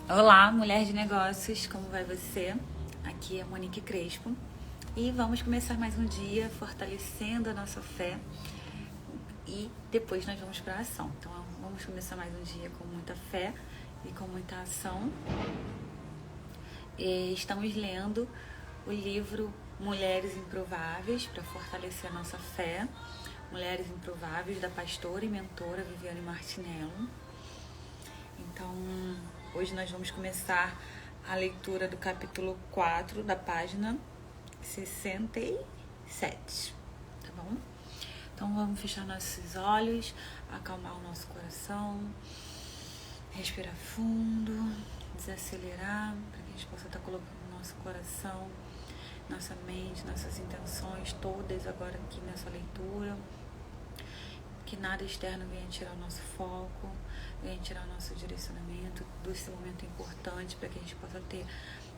Olá, mulher de negócios, como vai você? Aqui é Monique Crespo e vamos começar mais um dia fortalecendo a nossa fé e depois nós vamos para a ação. Então vamos começar mais um dia com muita fé e com muita ação. Estamos lendo o livro Mulheres Improváveis para fortalecer a nossa fé. Mulheres Improváveis, da pastora e mentora Viviane Martinello. Então, hoje nós vamos começar a leitura do capítulo 4, da página 67, tá bom? Então, vamos fechar nossos olhos, acalmar o nosso coração, respirar fundo, desacelerar, para que a gente possa estar colocando o nosso coração, nossa mente, nossas intenções todas agora aqui nessa leitura. Que nada externo venha tirar o nosso foco, venha tirar o nosso direcionamento desse momento importante para que a gente possa ter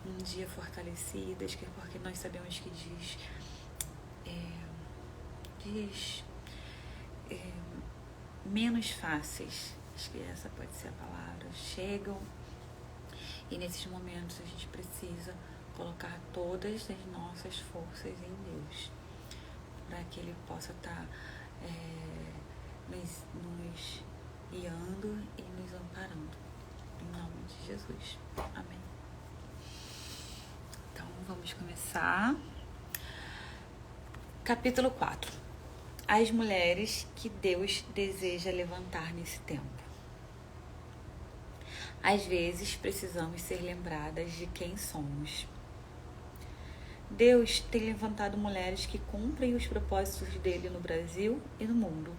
um dia fortalecido, porque nós sabemos que dias menos fáceis, acho que essa pode ser a palavra, chegam, e nesses momentos a gente precisa colocar todas as nossas forças em Deus, para que Ele possa estar nos guiando e nos amparando. Em nome de Jesus. Amém. Então, vamos começar. Capítulo 4. As mulheres que Deus deseja levantar nesse tempo. Às vezes, precisamos ser lembradas de quem somos. Deus tem levantado mulheres que cumprem os propósitos dele no Brasil e no mundo.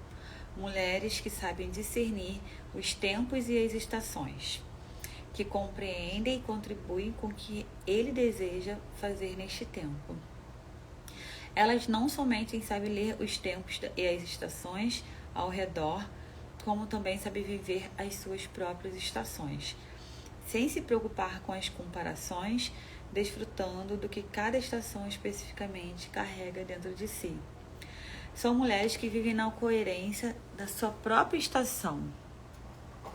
Mulheres que sabem discernir os tempos e as estações, que compreendem e contribuem com o que ele deseja fazer neste tempo. Elas não somente sabem ler os tempos e as estações ao redor, como também sabem viver as suas próprias estações, sem se preocupar com as comparações, desfrutando do que cada estação especificamente carrega dentro de si. São mulheres que vivem na coerência da sua própria estação.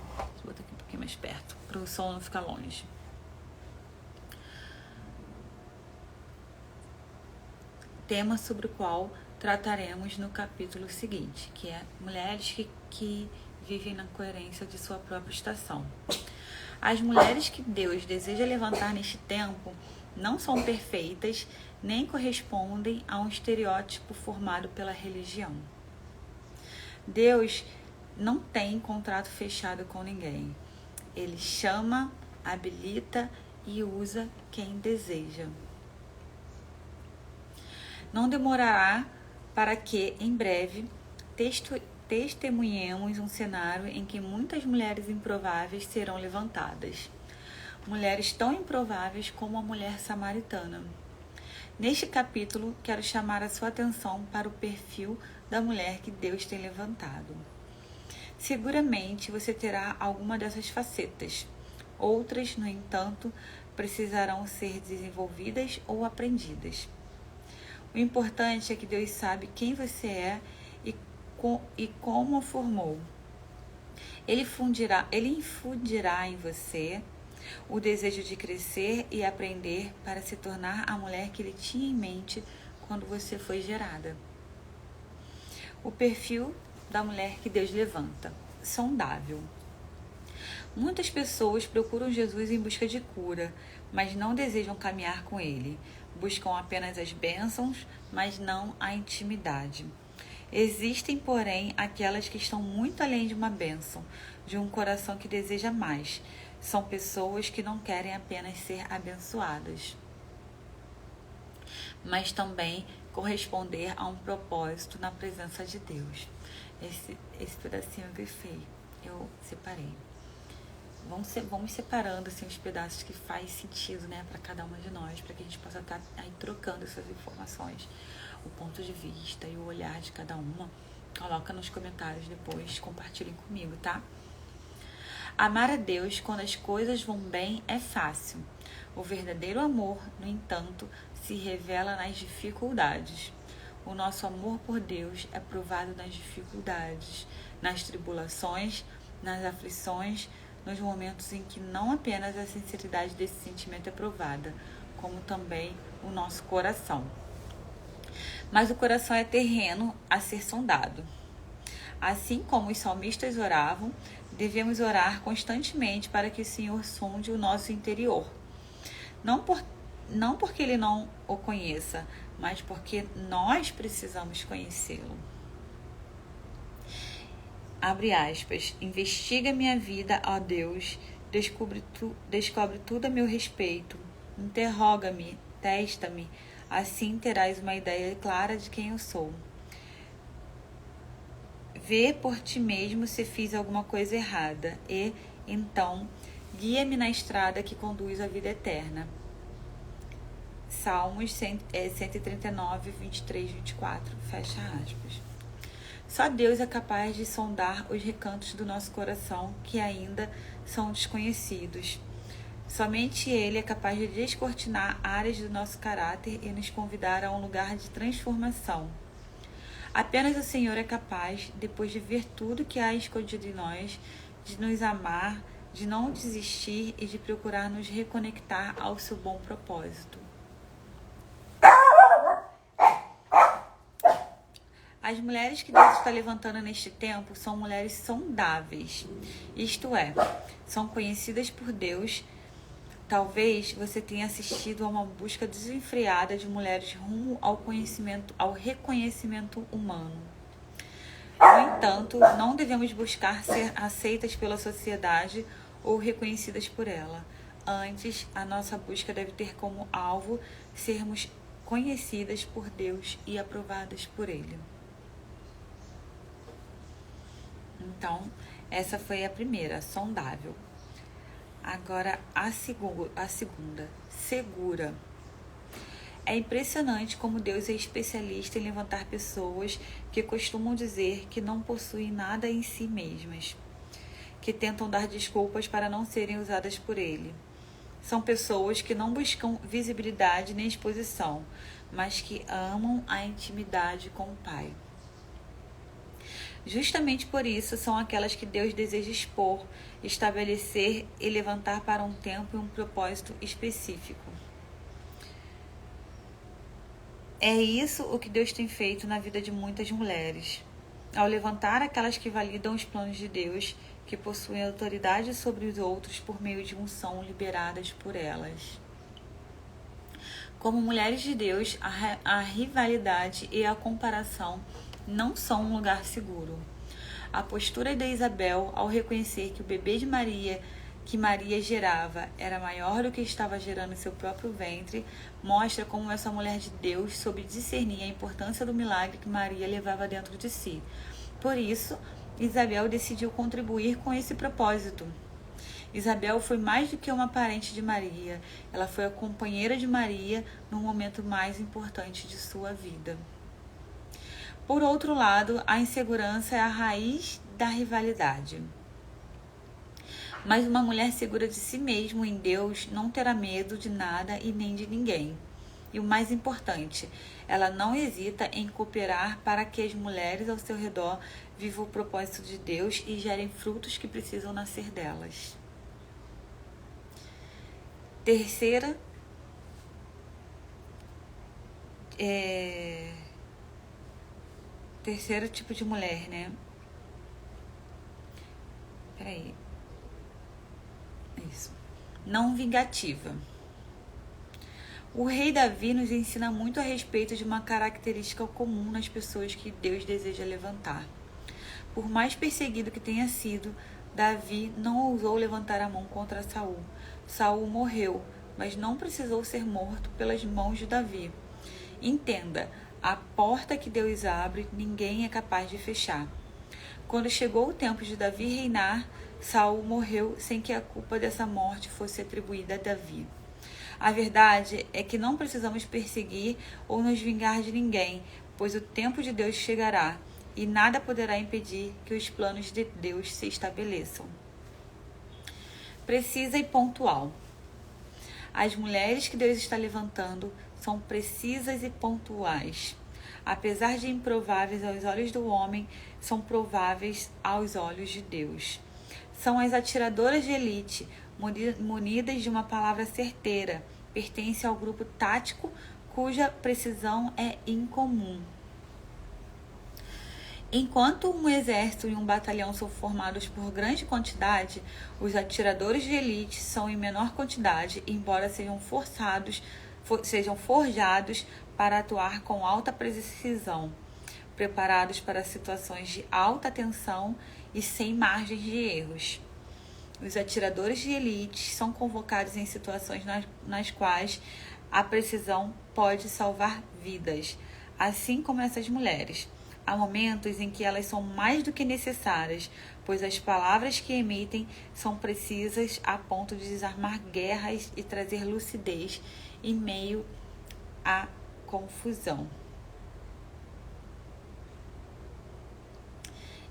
Deixa eu botar aqui um pouquinho mais perto, para o som não ficar longe. Tema sobre o qual trataremos no capítulo seguinte, que é mulheres que vivem na coerência de sua própria estação. As mulheres que Deus deseja levantar neste tempo não são perfeitas, nem correspondem a um estereótipo formado pela religião. Deus não tem contrato fechado com ninguém. Ele chama, habilita e usa quem deseja. Não demorará para que, em breve, testemunhemos um cenário em que muitas mulheres improváveis serão levantadas. Mulheres tão improváveis como a mulher samaritana. Neste capítulo, quero chamar a sua atenção para o perfil da mulher que Deus tem levantado. Seguramente você terá alguma dessas facetas. Outras, no entanto, precisarão ser desenvolvidas ou aprendidas. O importante é que Deus sabe quem você é e como o formou. Ele infundirá em você o desejo de crescer e aprender para se tornar a mulher que Ele tinha em mente quando você foi gerada. O perfil da mulher que Deus levanta. Sondável. Muitas pessoas procuram Jesus em busca de cura, mas não desejam caminhar com Ele. Buscam apenas as bênçãos, mas não a intimidade. Existem, porém, aquelas que estão muito além de uma bênção, de um coração que deseja mais. São pessoas que não querem apenas ser abençoadas, mas também corresponder a um propósito na presença de Deus. Esse pedacinho eu grifei, eu separei. Vamos separando assim, os pedaços que faz sentido, né, para cada uma de nós, para que a gente possa estar aí trocando essas informações, o ponto de vista e o olhar de cada uma. Coloca nos comentários depois, compartilhem comigo, tá? Amar a Deus quando as coisas vão bem é fácil. O verdadeiro amor, no entanto, se revela nas dificuldades. O nosso amor por Deus é provado nas dificuldades, nas tribulações, nas aflições, nos momentos em que não apenas a sinceridade desse sentimento é provada, como também o nosso coração. Mas o coração é terreno a ser sondado. Assim como os salmistas oravam, devemos orar constantemente para que o Senhor sonde o nosso interior. Não porque Ele não o conheça, mas porque nós precisamos conhecê-lo. Abre aspas. Investiga minha vida, ó Deus, descobre tudo a meu respeito. Interroga-me, testa-me, assim terás uma ideia clara de quem eu sou. Vê por ti mesmo se fiz alguma coisa errada e, então, guia-me na estrada que conduz à vida eterna. Salmos 139, 23, 24, fecha aspas. Só Deus é capaz de sondar os recantos do nosso coração que ainda são desconhecidos. Somente Ele é capaz de descortinar áreas do nosso caráter e nos convidar a um lugar de transformação. Apenas o Senhor é capaz, depois de ver tudo que há escondido em nós, de nos amar, de não desistir e de procurar nos reconectar ao seu bom propósito. As mulheres que Deus está levantando neste tempo são mulheres sondáveis, isto é, são conhecidas por Deus. Talvez você tenha assistido a uma busca desenfreada de mulheres rumo ao reconhecimento humano. No entanto, não devemos buscar ser aceitas pela sociedade ou reconhecidas por ela. Antes, a nossa busca deve ter como alvo sermos conhecidas por Deus e aprovadas por Ele. Então, essa foi a primeira, sondável. Agora, a segunda, segura. É impressionante como Deus é especialista em levantar pessoas que costumam dizer que não possuem nada em si mesmas, que tentam dar desculpas para não serem usadas por Ele. São pessoas que não buscam visibilidade nem exposição, mas que amam a intimidade com o Pai. Justamente por isso são aquelas que Deus deseja expor, estabelecer e levantar para um tempo e um propósito específico. É isso o que Deus tem feito na vida de muitas mulheres. Ao levantar aquelas que validam os planos de Deus, que possuem autoridade sobre os outros por meio de unção liberadas por elas. Como mulheres de Deus, a rivalidade e a comparação não são um lugar seguro. A postura de Isabel, ao reconhecer que o bebê de Maria, que Maria gerava, era maior do que estava gerando em seu próprio ventre, mostra como essa mulher de Deus soube discernir a importância do milagre que Maria levava dentro de si. Por isso, Isabel decidiu contribuir com esse propósito. Isabel foi mais do que uma parente de Maria, ela foi a companheira de Maria no momento mais importante de sua vida. Por outro lado, a insegurança é a raiz da rivalidade. Mas uma mulher segura de si mesma em Deus não terá medo de nada e nem de ninguém. E o mais importante, ela não hesita em cooperar para que as mulheres ao seu redor vivam o propósito de Deus e gerem frutos que precisam nascer delas. Terceiro tipo de mulher, né? Peraí. Isso. Não vingativa. O rei Davi nos ensina muito a respeito de uma característica comum nas pessoas que Deus deseja levantar. Por mais perseguido que tenha sido, Davi não ousou levantar a mão contra Saul. Saul morreu, mas não precisou ser morto pelas mãos de Davi. Entenda, a porta que Deus abre, ninguém é capaz de fechar. Quando chegou o tempo de Davi reinar, Saul morreu sem que a culpa dessa morte fosse atribuída a Davi. A verdade é que não precisamos perseguir ou nos vingar de ninguém, pois o tempo de Deus chegará e nada poderá impedir que os planos de Deus se estabeleçam. Precisa e pontual. As mulheres que Deus está levantando são precisas e pontuais. Apesar de improváveis aos olhos do homem, são prováveis aos olhos de Deus. São as atiradoras de elite, munidas de uma palavra certeira. Pertence ao grupo tático, cuja precisão é incomum. Enquanto um exército e um batalhão são formados por grande quantidade, os atiradores de elite são em menor quantidade, embora sejam forjados para atuar com alta precisão, preparados para situações de alta tensão e sem margem de erros. Os atiradores de elite são convocados em situações nas quais a precisão pode salvar vidas, assim como essas mulheres. Há momentos em que elas são mais do que necessárias, pois as palavras que emitem são precisas a ponto de desarmar guerras e trazer lucidez em meio à confusão.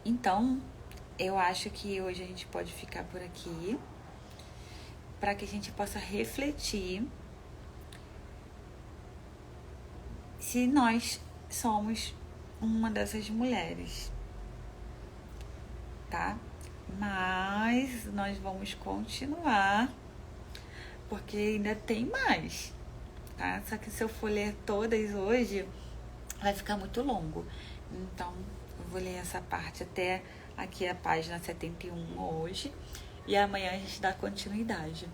Então, eu acho que hoje a gente pode ficar por aqui, para que a gente possa refletir se nós somos uma dessas mulheres, tá? Mas nós vamos continuar, porque ainda tem mais, tá? Só que se eu for ler todas hoje, vai ficar muito longo. Então, eu vou ler essa parte até aqui a página 71 hoje, e amanhã a gente dá continuidade.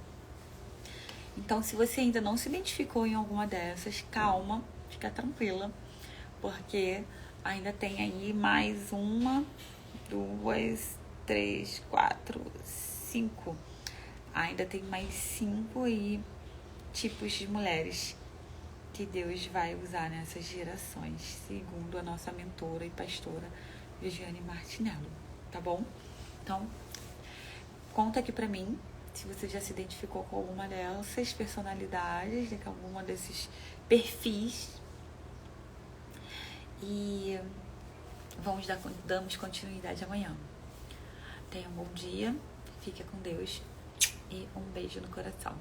Então, se você ainda não se identificou em alguma dessas, calma, fica tranquila, porque ainda tem aí mais 1, 2, 3, 4, 5. Ainda tem mais 5 aí tipos de mulheres que Deus vai usar nessas gerações, segundo a nossa mentora e pastora Viviane Martinello, tá bom? Então, conta aqui pra mim se você já se identificou com alguma dessas personalidades, com alguma desses perfis. E damos continuidade amanhã. Tenha um bom dia, fique com Deus e um beijo no coração.